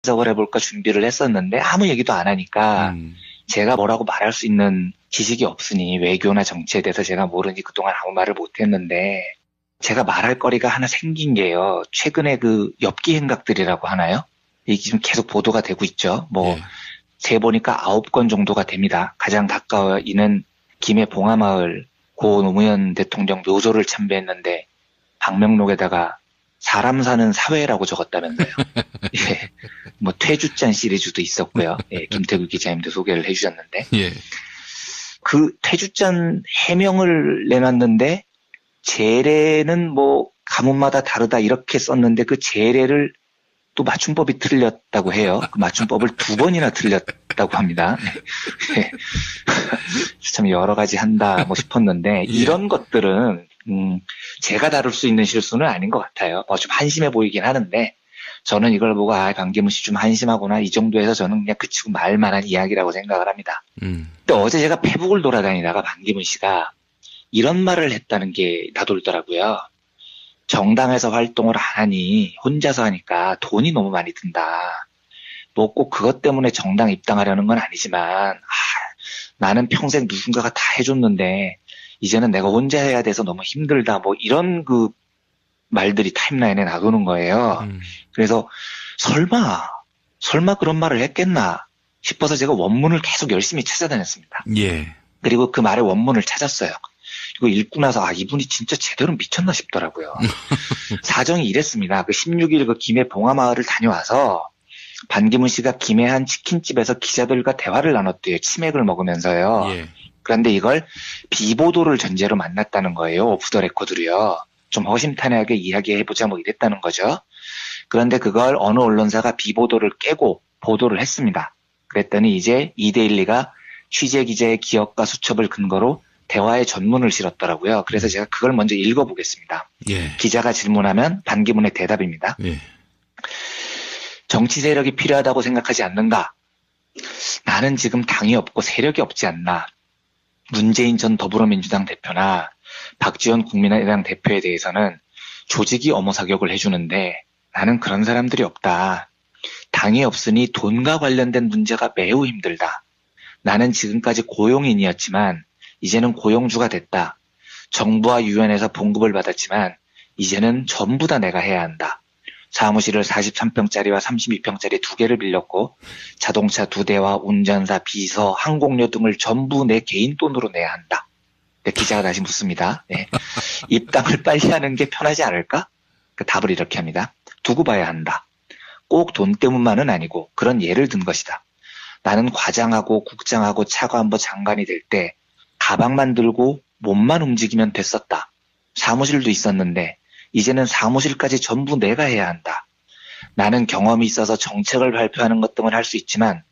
분석을 해볼까 준비를 했었는데 아무 얘기도 안 하니까 제가 뭐라고 말할 수 있는 지식이 없으니 외교나 정치에 대해서 제가 모르니 그동안 아무 말을 못했는데 제가 말할 거리가 하나 생긴 게요. 최근에 그 엽기 행각들이라고 하나요? 이게 지금 계속 보도가 되고 있죠. 예. 재보니까 9건 정도가 됩니다. 가장 가까워 있는 김해 봉하마을 고 노무현 대통령 묘소를 참배했는데 방명록에다가 사람 사는 사회라고 적었다면서요. 예. 퇴주잔 시리즈도 있었고요. 예, 김태구 기자님도 소개를 해주셨는데. 예. 그 퇴주잔 해명을 내놨는데 재래는 가문마다 다르다 이렇게 썼는데 그 재래를 또 맞춤법이 틀렸다고 해요. 그 맞춤법을 2번이나 틀렸다고 합니다. 네. 참 여러 가지 한다 싶었는데 이런 것들은 제가 다룰 수 있는 실수는 아닌 것 같아요. 좀 한심해 보이긴 하는데 저는 이걸 보고 반기문 씨 좀 한심하구나 이 정도에서 저는 그냥 그치고 말만한 이야기라고 생각을 합니다. 근데 어제 제가 페북을 돌아다니다가 반기문 씨가 이런 말을 했다는 게 나돌더라고요. 정당에서 활동을 안 하니 혼자서 하니까 돈이 너무 많이 든다. 꼭 그것 때문에 정당 입당하려는 건 아니지만 나는 평생 누군가가 다 해줬는데 이제는 내가 혼자 해야 돼서 너무 힘들다. 이런 그 말들이 타임라인에 나도는 거예요. 그래서 설마 그런 말을 했겠나 싶어서 제가 원문을 계속 열심히 찾아다녔습니다. 예. 그리고 그 말의 원문을 찾았어요. 이거 읽고 나서 이분이 진짜 제대로 미쳤나 싶더라고요. 사정이 이랬습니다. 그 16일 그 김해 봉하마을을 다녀와서 반기문 씨가 김해 한 치킨집에서 기자들과 대화를 나눴대요. 치맥을 먹으면서요. 예. 그런데 이걸 비보도를 전제로 만났다는 거예요. 오프 더 레코드로요. 좀 허심탄회하게 이야기해보자 이랬다는 거죠. 그런데 그걸 어느 언론사가 비보도를 깨고 보도를 했습니다. 그랬더니 이제 이데일리가 취재 기자의 기억과 수첩을 근거로 대화의 전문을 실었더라고요. 그래서 제가 그걸 먼저 읽어보겠습니다. 예. 기자가 질문하면 반기문의 대답입니다. 예. 정치 세력이 필요하다고 생각하지 않는가? 나는 지금 당이 없고 세력이 없지 않나? 문재인 전 더불어민주당 대표나 박지원 국민의당 대표에 대해서는 조직이 엄호사격을 해주는데 나는 그런 사람들이 없다. 당이 없으니 돈과 관련된 문제가 매우 힘들다. 나는 지금까지 고용인이었지만 이제는 고용주가 됐다. 정부와 유엔에서 봉급을 받았지만 이제는 전부 다 내가 해야 한다. 사무실을 43평짜리와 32평짜리 2개를 빌렸고 자동차 2대와 운전사, 비서, 항공료 등을 전부 내 개인 돈으로 내야 한다. 기자가 다시 묻습니다. 네. 입당을 빨리 하는 게 편하지 않을까? 그 답을 이렇게 합니다. 두고 봐야 한다. 꼭 돈 때문만은 아니고 그런 예를 든 것이다. 나는 과장하고 국장하고 차관보 장관이 될 때 가방만 들고 몸만 움직이면 됐었다. 사무실도 있었는데 이제는 사무실까지 전부 내가 해야 한다. 나는 경험이 있어서 정책을 발표하는 것 등은 할 수 있지만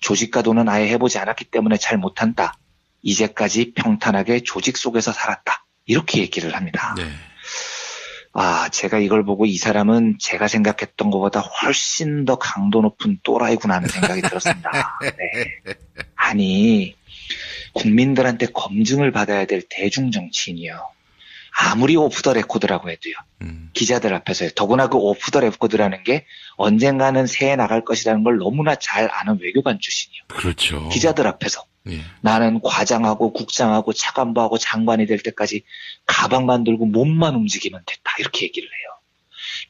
조직과도는 아예 해보지 않았기 때문에 잘 못한다. 이제까지 평탄하게 조직 속에서 살았다. 이렇게 얘기를 합니다. 네. 제가 이걸 보고 이 사람은 제가 생각했던 것보다 훨씬 더 강도 높은 또라이구나 하는 생각이 들었습니다. 네. 아니 국민들한테 검증을 받아야 될 대중정치인이요. 아무리 오프 더 레코드라고 해도요. 기자들 앞에서요. 더구나 그 오프 더 레코드라는 게 언젠가는 새해 나갈 것이라는 걸 너무나 잘 아는 외교관 출신이요. 그렇죠. 기자들 앞에서. 예. 나는 과장하고 국장하고 차관보하고 장관이 될 때까지 가방만 들고 몸만 움직이면 됐다. 이렇게 얘기를 해요.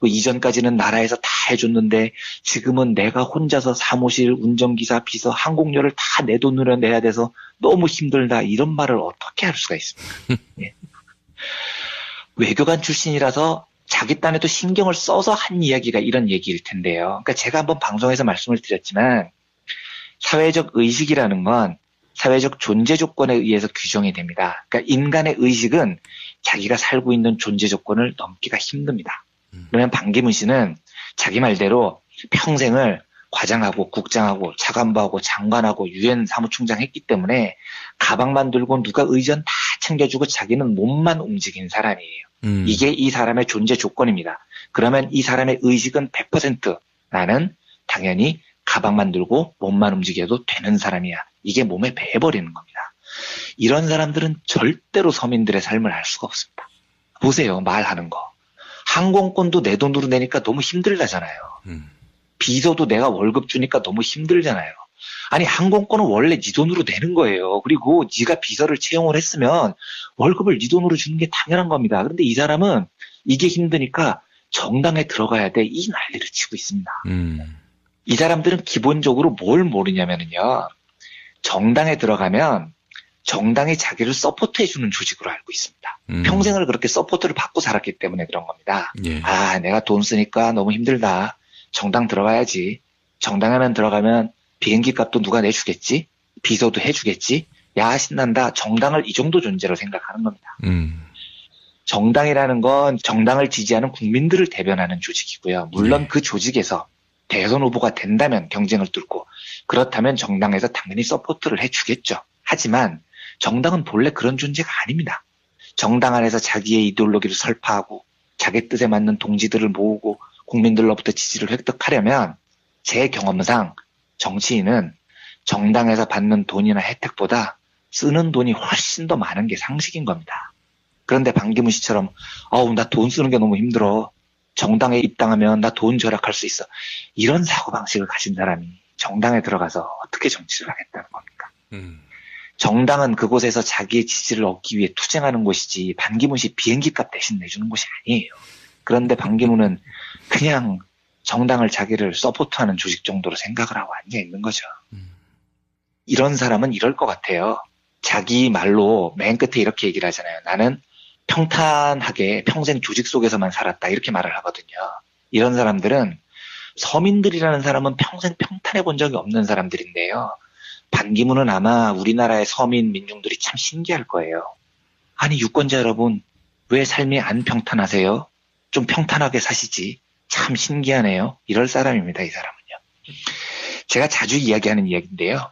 이전까지는 나라에서 다 해줬는데 지금은 내가 혼자서 사무실, 운전기사, 비서, 항공료를 다 내 돈으로 내야 돼서 너무 힘들다. 이런 말을 어떻게 할 수가 있습니까? 예. 외교관 출신이라서 자기 딴에도 신경을 써서 한 이야기가 이런 얘기일 텐데요. 그러니까 제가 한번 방송에서 말씀을 드렸지만 사회적 의식이라는 건 사회적 존재 조건에 의해서 규정이 됩니다. 그러니까 인간의 의식은 자기가 살고 있는 존재 조건을 넘기가 힘듭니다. 그러면 반기문 씨는 자기 말대로 평생을 과장하고 국장하고 차관보하고 장관하고 유엔 사무총장 했기 때문에 가방만 들고 누가 의전 다 챙겨주고 자기는 몸만 움직인 사람이에요. 이게 이 사람의 존재 조건입니다. 그러면 이 사람의 의식은 100% 나는 당연히 가방만 들고 몸만 움직여도 되는 사람이야. 이게 몸에 배어버리는 겁니다. 이런 사람들은 절대로 서민들의 삶을 알 수가 없습니다. 보세요. 말하는 거. 항공권도 내 돈으로 내니까 너무 힘들다잖아요. 비서도 내가 월급 주니까 너무 힘들잖아요. 아니 항공권은 원래 네 돈으로 내는 거예요. 그리고 네가 비서를 채용을 했으면 월급을 네 돈으로 주는 게 당연한 겁니다. 그런데 이 사람은 이게 힘드니까 정당에 들어가야 돼. 이 난리를 치고 있습니다. 이 사람들은 기본적으로 뭘 모르냐면요. 정당에 들어가면 정당이 자기를 서포트해주는 조직으로 알고 있습니다. 평생을 그렇게 서포트를 받고 살았기 때문에 그런 겁니다. 예. 아, 내가 돈 쓰니까 너무 힘들다. 정당 들어가야지. 정당에만 들어가면 비행기 값도 누가 내주겠지? 비서도 해주겠지? 야, 신난다. 정당을 이 정도 존재로 생각하는 겁니다. 정당이라는 건 정당을 지지하는 국민들을 대변하는 조직이고요. 물론 네. 그 조직에서 대선 후보가 된다면 경쟁을 뚫고 그렇다면 정당에서 당연히 서포트를 해주겠죠. 하지만 정당은 본래 그런 존재가 아닙니다. 정당 안에서 자기의 이데올로기를 설파하고 자기 뜻에 맞는 동지들을 모으고 국민들로부터 지지를 획득하려면 제 경험상 정치인은 정당에서 받는 돈이나 혜택보다 쓰는 돈이 훨씬 더 많은 게 상식인 겁니다. 그런데 반기문 씨처럼 나 돈 쓰는 게 너무 힘들어. 정당에 입당하면 나 돈 절약할 수 있어. 이런 사고방식을 가진 사람이 정당에 들어가서 어떻게 정치를 하겠다는 겁니까? 정당은 그곳에서 자기의 지지를 얻기 위해 투쟁하는 곳이지 반기문 씨 비행기 값 대신 내주는 곳이 아니에요. 그런데 반기문은 그냥 정당을 자기를 서포트하는 조직 정도로 생각을 하고 앉아있는 거죠. 이런 사람은 이럴 것 같아요. 자기 말로 맨 끝에 이렇게 얘기를 하잖아요. 나는 평탄하게 평생 조직 속에서만 살았다 이렇게 말을 하거든요. 이런 사람들은 서민들이라는 사람은 평생 평탄해 본 적이 없는 사람들인데요. 반기문은 아마 우리나라의 서민 민중들이 참 신기할 거예요. 아니 유권자 여러분 왜 삶이 안 평탄하세요? 좀 평탄하게 사시지. 참 신기하네요. 이럴 사람입니다. 이 사람은요. 제가 자주 이야기하는 이야기인데요.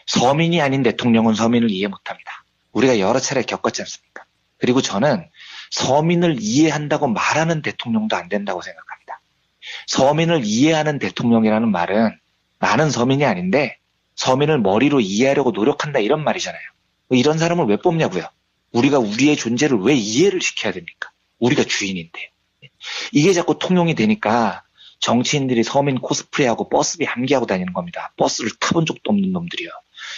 서민이 아닌 대통령은 서민을 이해 못합니다. 우리가 여러 차례 겪었지 않습니까? 그리고 저는 서민을 이해한다고 말하는 대통령도 안 된다고 생각합니다. 서민을 이해하는 대통령이라는 말은 나는 서민이 아닌데 서민을 머리로 이해하려고 노력한다 이런 말이잖아요. 이런 사람을 왜 뽑냐고요. 우리가 우리의 존재를 왜 이해를 시켜야 됩니까? 우리가 주인인데. 이게 자꾸 통용이 되니까 정치인들이 서민 코스프레하고 버스비 암기하고 다니는 겁니다. 버스를 타본 적도 없는 놈들이요.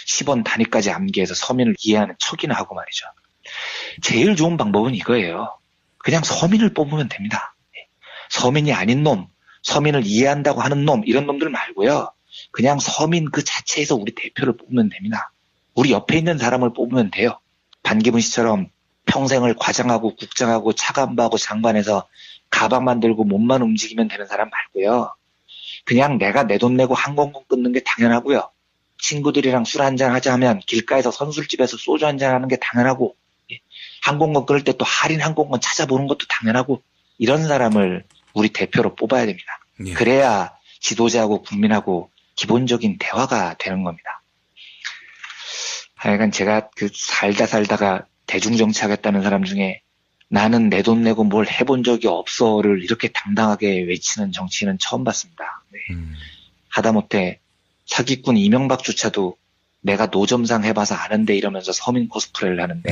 10원 단위까지 암기해서 서민을 이해하는 척이나 하고 말이죠. 제일 좋은 방법은 이거예요. 그냥 서민을 뽑으면 됩니다. 서민이 아닌 놈, 서민을 이해한다고 하는 놈 이런 놈들 말고요. 그냥 서민 그 자체에서 우리 대표를 뽑으면 됩니다. 우리 옆에 있는 사람을 뽑으면 돼요. 반기문 씨처럼 평생을 과장하고 국장하고 차관하고 장관해서 가방만 들고 몸만 움직이면 되는 사람 말고요. 그냥 내가 내 돈 내고 항공권 끊는 게 당연하고요. 친구들이랑 술 한잔 하자 하면 길가에서 선술집에서 소주 한잔 하는 게 당연하고 항공권 끊을 때 또 할인 항공권 찾아보는 것도 당연하고 이런 사람을 우리 대표로 뽑아야 됩니다. 예. 그래야 지도자하고 국민하고 기본적인 대화가 되는 겁니다. 하여간 제가 그 살다가 대중정치하겠다는 사람 중에 나는 내 돈 내고 뭘 해본 적이 없어를 이렇게 당당하게 외치는 정치인은 처음 봤습니다. 네. 하다못해 사기꾼 이명박조차도 내가 노점상 해봐서 아는데 이러면서 서민 코스프레를 하는데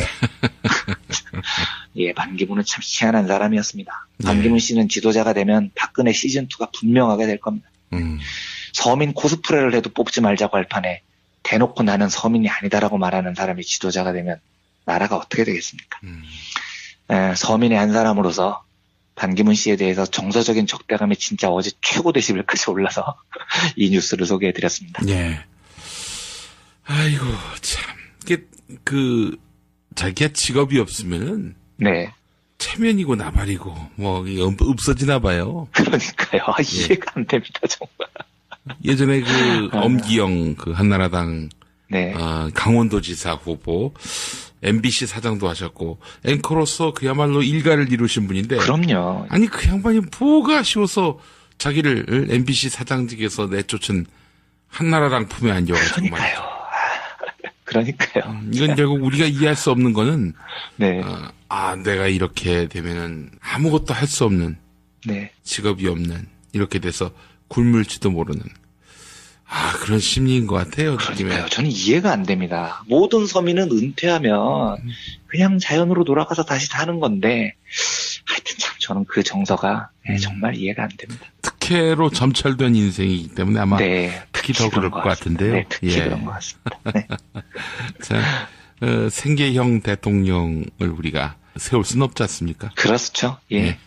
예, 반기문은 참 희한한 사람이었습니다. 반기문 씨는 지도자가 되면 박근혜 시즌2가 분명하게 될 겁니다. 서민 코스프레를 해도 뽑지 말자고 할 판에 대놓고 나는 서민이 아니다라고 말하는 사람이 지도자가 되면 나라가 어떻게 되겠습니까? 서민의 한 사람으로서 반기문 씨에 대해서 정서적인 적대감이 진짜 어제 최고 데시벨까지 올라서 이 뉴스를 소개해드렸습니다. 예. 아이고, 참. 이게, 자기가 직업이 없으면은. 네. 체면이고 나발이고, 이게 없어지나 봐요. 그러니까요. 이해가 안 됩니다, 정말. 예전에 엄기영, 한나라당. 네. 강원도지사 후보. MBC 사장도 하셨고, 앵커로서 그야말로 일가를 이루신 분인데. 그럼요. 아니, 그 양반이 뭐가 아쉬워서 자기를 MBC 사장직에서 내쫓은 한나라당 품에 안겨가지고 말이죠. 그러니까요. 이건 결국 우리가 이해할 수 없는 거는, 네. 내가 이렇게 되면은 아무것도 할 수 없는, 네. 직업이 없는, 이렇게 돼서 굶을지도 모르는, 그런 심리인 것 같아요. 그러니까요. 저는 이해가 안 됩니다. 모든 서민은 은퇴하면 그냥 자연으로 돌아가서 다시 사는 건데, 하여튼 참 저는 그 정서가 정말 이해가 안 됩니다. 특혜로 점철된 인생이기 때문에 아마 네, 특히 더 그럴 것 같은데요. 네, 특히 예. 그런 것 같습니다. 네. 자, 생계형 대통령을 우리가 세울 수는 없지 않습니까? 그렇죠. 예.